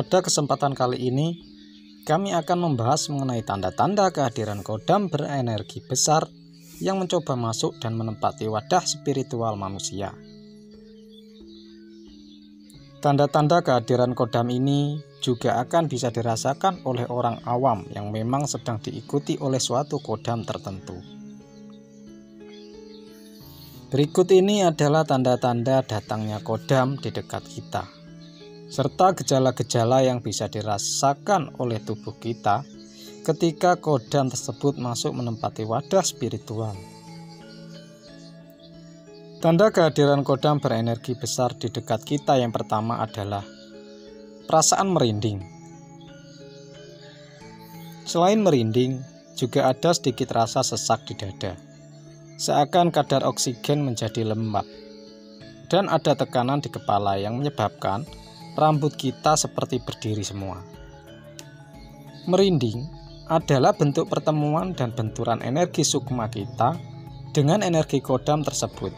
Pada kesempatan kali ini, kami akan membahas mengenai tanda-tanda kehadiran kodam berenergi besar yang mencoba masuk dan menempati wadah spiritual manusia. Tanda-tanda kehadiran kodam ini juga akan bisa dirasakan oleh orang awam yang memang sedang diikuti oleh suatu kodam tertentu. Berikut ini adalah tanda-tanda datangnya kodam di dekat kita, serta gejala-gejala yang bisa dirasakan oleh tubuh kita ketika kodam tersebut masuk menempati wadah spiritual. Tanda kehadiran kodam berenergi besar di dekat kita yang pertama adalah perasaan merinding. Selain merinding, juga ada sedikit rasa sesak di dada, seakan kadar oksigen menjadi lembab, dan ada tekanan di kepala yang menyebabkan rambut kita seperti berdiri semua. Merinding adalah bentuk pertemuan dan benturan energi sukma kita dengan energi kodam tersebut.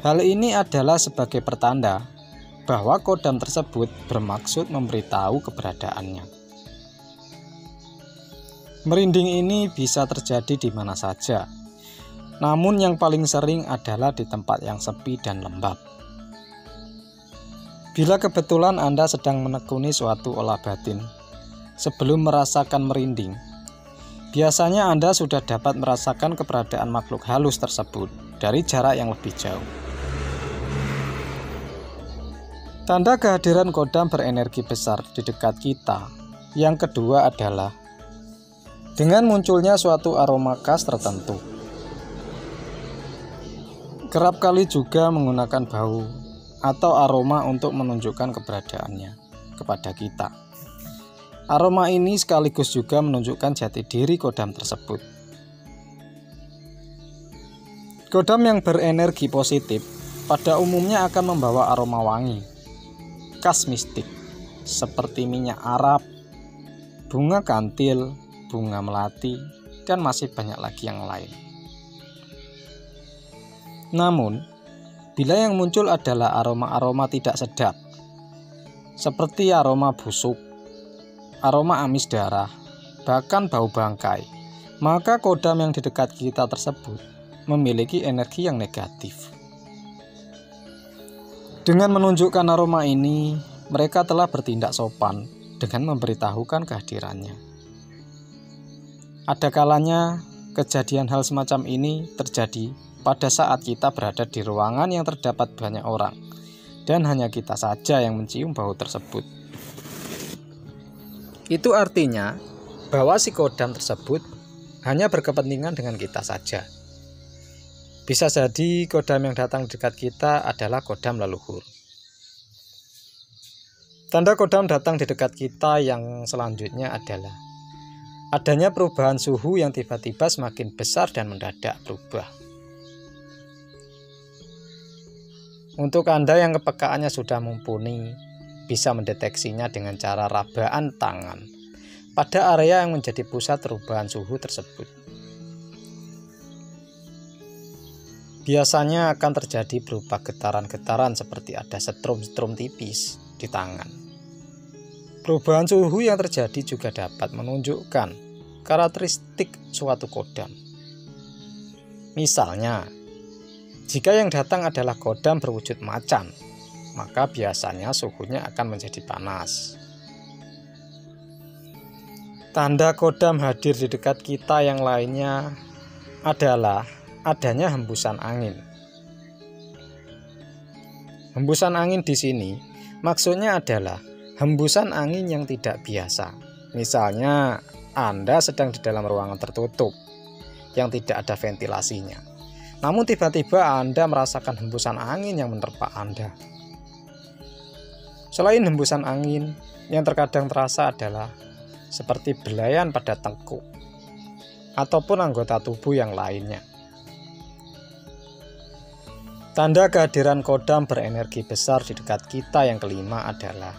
Hal ini adalah sebagai pertanda bahwa kodam tersebut bermaksud memberitahu keberadaannya. Merinding ini bisa terjadi di mana saja, namun yang paling sering adalah di tempat yang sepi dan lembab. Bila kebetulan Anda sedang menekuni suatu olah batin, sebelum merasakan merinding, biasanya Anda sudah dapat merasakan keberadaan makhluk halus tersebut dari jarak yang lebih jauh. Tanda kehadiran kodam berenergi besar di dekat kita yang kedua adalah dengan munculnya suatu aroma khas tertentu. Kerap kali juga menggunakan bau atau aroma untuk menunjukkan keberadaannya kepada kita. Aroma ini sekaligus juga menunjukkan jati diri kodam tersebut. Kodam yang berenergi positif pada umumnya akan membawa aroma wangi khas mistik seperti minyak Arab, bunga kantil, bunga melati, dan masih banyak lagi yang lain. Namun, bila yang muncul adalah aroma-aroma tidak sedap, seperti aroma busuk, aroma amis darah, bahkan bau bangkai, maka kodam yang di dekat kita tersebut memiliki energi yang negatif. Dengan menunjukkan aroma ini, mereka telah bertindak sopan dengan memberitahukan kehadirannya. Ada kalanya kejadian hal semacam ini terjadi pada saat kita berada di ruangan yang terdapat banyak orang, dan hanya kita saja yang mencium bau tersebut. Itu artinya bahwa si kodam tersebut hanya berkepentingan dengan kita saja. Bisa jadi kodam yang datang dekat kita adalah kodam leluhur. Tanda kodam datang di dekat kita yang selanjutnya adalah adanya perubahan suhu yang tiba-tiba semakin besar dan mendadak berubah. Untuk Anda yang kepekaannya sudah mumpuni, bisa mendeteksinya dengan cara rabaan tangan pada area yang menjadi pusat perubahan suhu tersebut. Biasanya akan terjadi berupa getaran-getaran seperti ada setrum-setrum tipis di tangan. Perubahan suhu yang terjadi juga dapat menunjukkan karakteristik suatu kodam. Misalnya, jika yang datang adalah kodam berwujud macan, maka biasanya suhunya akan menjadi panas. Tanda kodam hadir di dekat kita yang lainnya adalah adanya hembusan angin. Hembusan angin di sini maksudnya adalah hembusan angin yang tidak biasa. Misalnya Anda sedang di dalam ruangan tertutup yang tidak ada ventilasinya, namun tiba-tiba Anda merasakan hembusan angin yang menerpa Anda. Selain hembusan angin, yang terkadang terasa adalah seperti belayan pada tengkuk ataupun anggota tubuh yang lainnya. Tanda kehadiran kodam berenergi besar di dekat kita yang kelima adalah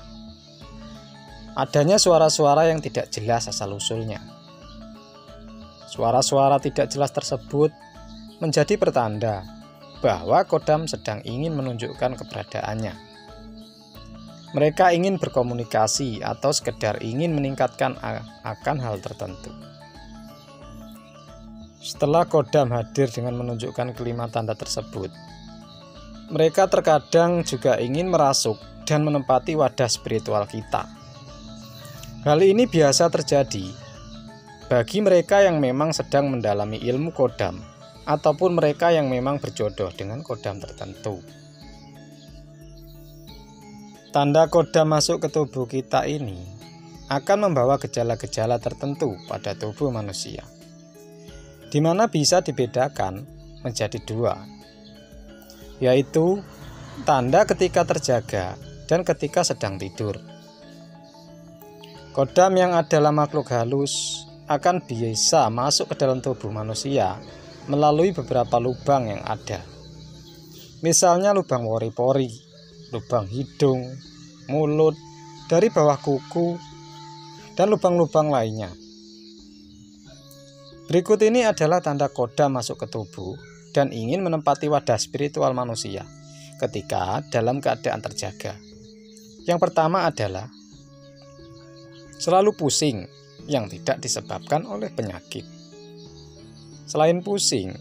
adanya suara-suara yang tidak jelas asal-usulnya. Suara-suara tidak jelas tersebut menjadi pertanda bahwa kodam sedang ingin menunjukkan keberadaannya. Mereka ingin berkomunikasi atau sekedar ingin meningkatkan akan hal tertentu. Setelah kodam hadir dengan menunjukkan kelima tanda tersebut, mereka terkadang juga ingin merasuk dan menempati wadah spiritual kita. Hal ini biasa terjadi bagi mereka yang memang sedang mendalami ilmu kodam ataupun mereka yang memang berjodoh dengan kodam tertentu. Tanda kodam masuk ke tubuh kita ini akan membawa gejala-gejala tertentu pada tubuh manusia, di mana bisa dibedakan menjadi dua, yaitu tanda ketika terjaga dan ketika sedang tidur. Kodam yang adalah makhluk halus akan bisa masuk ke dalam tubuh manusia melalui beberapa lubang yang ada. Misalnya lubang pori-pori, lubang hidung, mulut, dari bawah kuku, dan lubang-lubang lainnya. Berikut ini adalah tanda kodam masuk ke tubuh dan ingin menempati wadah spiritual manusia ketika dalam keadaan terjaga. Yang pertama adalah selalu pusing yang tidak disebabkan oleh penyakit. Selain pusing,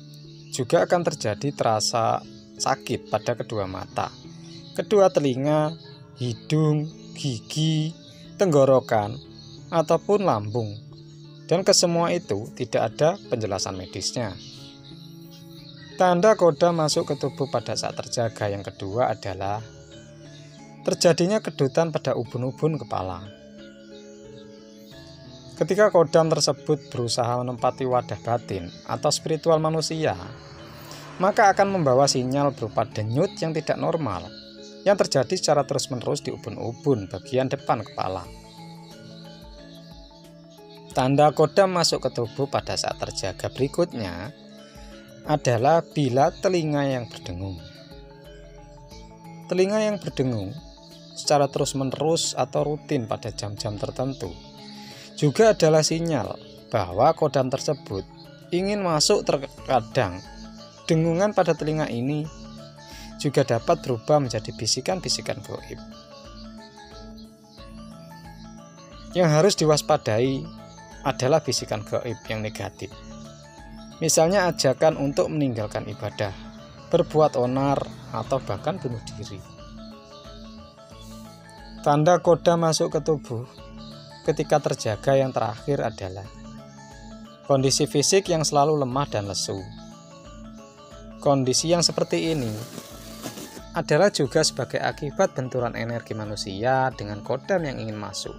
juga akan terjadi terasa sakit pada kedua mata, kedua telinga, hidung, gigi, tenggorokan, ataupun lambung. Dan kesemua itu tidak ada penjelasan medisnya. Tanda kodam masuk ke tubuh pada saat terjaga yang kedua adalah terjadinya kedutan pada ubun-ubun kepala. Ketika kodam tersebut berusaha menempati wadah batin atau spiritual manusia, maka akan membawa sinyal berupa denyut yang tidak normal yang terjadi secara terus-menerus di ubun-ubun bagian depan kepala. Tanda kodam masuk ke tubuh pada saat terjaga berikutnya adalah bila telinga yang berdengung. Telinga yang berdengung secara terus-menerus atau rutin pada jam-jam tertentu juga adalah sinyal bahwa kodam tersebut ingin masuk. Terkadang dengungan pada telinga ini juga dapat berubah menjadi bisikan-bisikan gaib. Yang harus diwaspadai adalah bisikan gaib yang negatif. Misalnya ajakan untuk meninggalkan ibadah, berbuat onar, atau bahkan bunuh diri. Tanda kodam masuk ke tubuh ketika terjaga yang terakhir adalah kondisi fisik yang selalu lemah dan lesu. Kondisi yang seperti ini adalah juga sebagai akibat benturan energi manusia dengan kodam yang ingin masuk.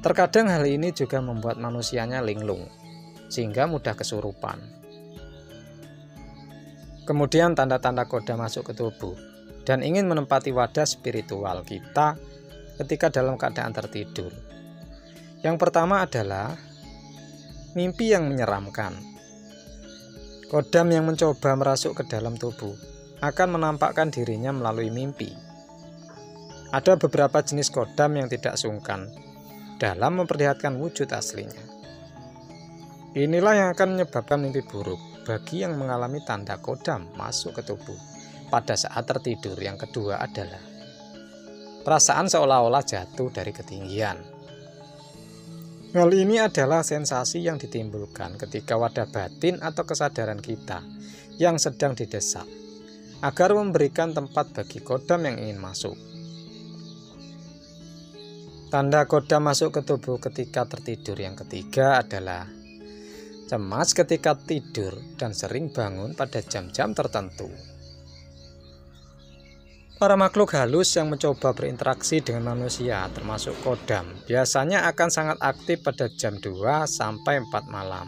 Terkadang hal ini juga membuat manusianya linglung, sehingga mudah kesurupan. Kemudian tanda-tanda kodam masuk ke tubuh dan ingin menempati wadah spiritual kita ketika dalam keadaan tertidur. Yang pertama adalah mimpi yang menyeramkan. Kodam yang mencoba merasuk ke dalam tubuh akan menampakkan dirinya melalui mimpi. Ada beberapa jenis kodam yang tidak sungkan dalam memperlihatkan wujud aslinya. Inilah yang akan menyebabkan mimpi buruk bagi yang mengalami tanda kodam masuk ke tubuh pada saat tertidur. Yang kedua adalah perasaan seolah-olah jatuh dari ketinggian. Hal ini adalah sensasi yang ditimbulkan ketika wadah batin atau kesadaran kita yang sedang didesak agar memberikan tempat bagi kodam yang ingin masuk. Tanda kodam masuk ke tubuh ketika tertidur yang ketiga adalah cemas ketika tidur dan sering bangun pada jam-jam tertentu. Para makhluk halus yang mencoba berinteraksi dengan manusia termasuk kodam biasanya akan sangat aktif pada jam 2 sampai 4 malam.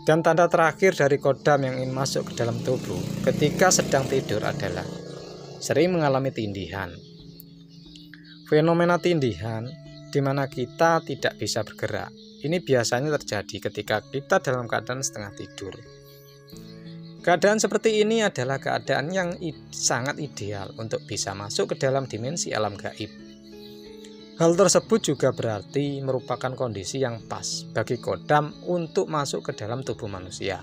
Dan tanda terakhir dari kodam yang ingin masuk ke dalam tubuh ketika sedang tidur adalah sering mengalami tindihan. Fenomena tindihan di mana kita tidak bisa bergerak. Ini biasanya terjadi ketika kita dalam keadaan setengah tidur. Keadaan seperti ini adalah keadaan yang sangat ideal untuk bisa masuk ke dalam dimensi alam gaib. Hal tersebut juga berarti merupakan kondisi yang pas bagi kodam untuk masuk ke dalam tubuh manusia.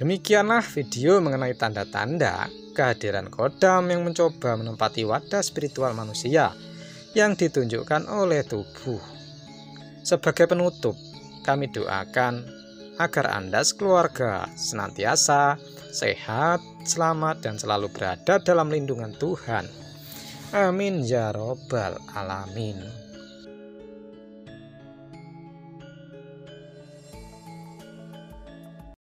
Demikianlah video mengenai tanda-tanda kehadiran kodam yang mencoba menempati wadah spiritual manusia yang ditunjukkan oleh tubuh. Sebagai penutup, kami doakan agar Anda sekeluarga senantiasa sehat, selamat, dan selalu berada dalam lindungan Tuhan. Amin ya robbal alamin.